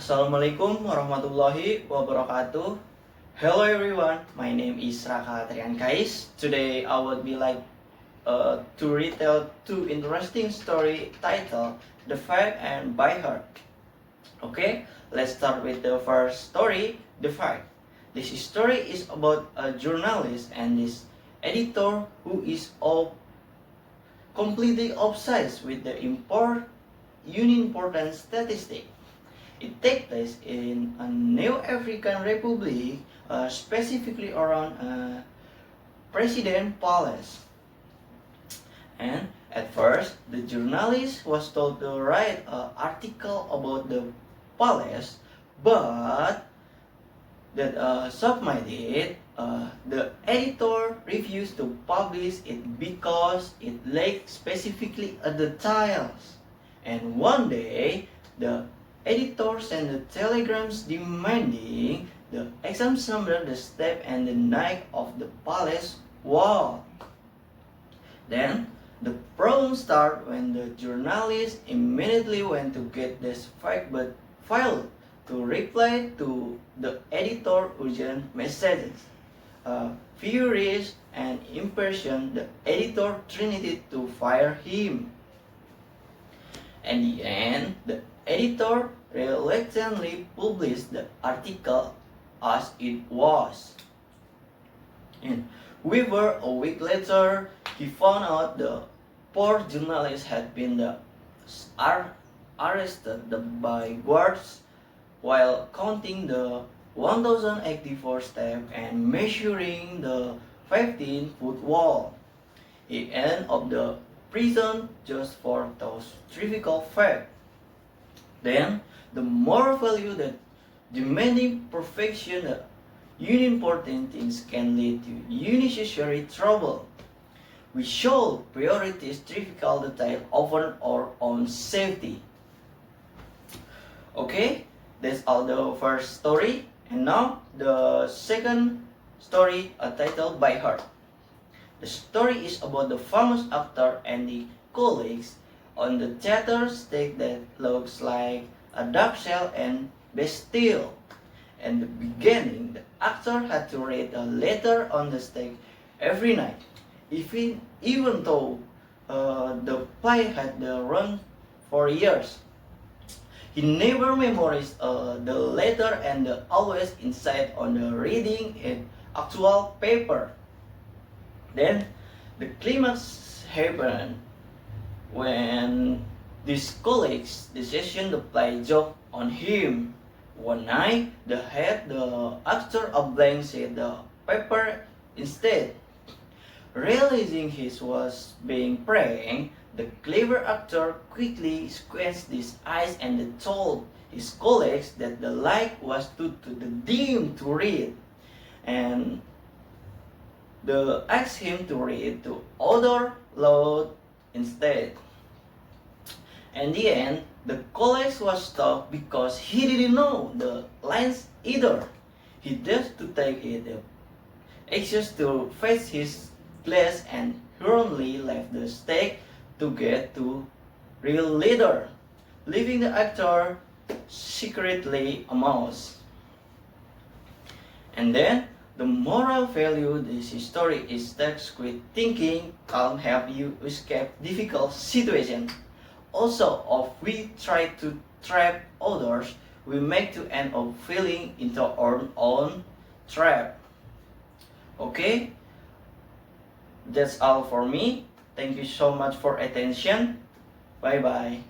Assalamualaikum warahmatullahi wabarakatuh. Hello everyone, my name is Raka Triankais. Today I would be to retell two interesting story titled The Fact and By Heart. Okay, let's start with the first story, The Fact. This story is about a journalist and this editor who is completely obsessed with the unimportant statistic. It takes place in a New African Republic, specifically around President Palace. And at first, the journalist was told to write an article about the palace, but that submitted, the editor refused to publish it because it lacked specifically details. And one day, the editor sent the telegrams demanding the exact number, the step, and the height of the palace wall. Then the problem started when the journalist immediately went to get this fact but failed to reply to the editor's urgent messages. Furious and impatient, the editor threatened to fire him. In the end, the editor reluctantly published the article as it was. And however, a week later, he found out the poor journalist had been arrested by guards while counting the 1084 steps and measuring the 15-foot wall. He ended up the prison just for those trivial facts. Then, the moral value that demanding perfection, unimportant things can lead to unnecessary trouble. We should prioritize trivial detail over our own safety. Okay, that's all the first story. And now the second story, titled By Heart. The story is about the famous actor and the colleagues on the theater stage that looks like a dark cell and Bastille. In the beginning, the actor had to read a letter on the stage every night, even though the play had run for years. He never memorized the letter and always insisted on reading an actual paper. Then the climax happened when these colleagues decided to play joke on him. One night, the actor obliquely said the paper instead. Realizing he was being pranked, the clever actor quickly squinted his eyes and told his colleagues that the light was too dim to read, and they asked him to read to other loud instead. In the end, the colleague was stuck because he didn't know the lines either. He had to take it anxious to face his class and hurriedly left the stage to get to real leader, leaving the actor secretly amused. And then the moral value of this story is that quick thinking can help you escape difficult situations. Also, if we try to trap others, we make to end up falling into our own trap. Okay, that's all for me. Thank you so much for attention. Bye bye.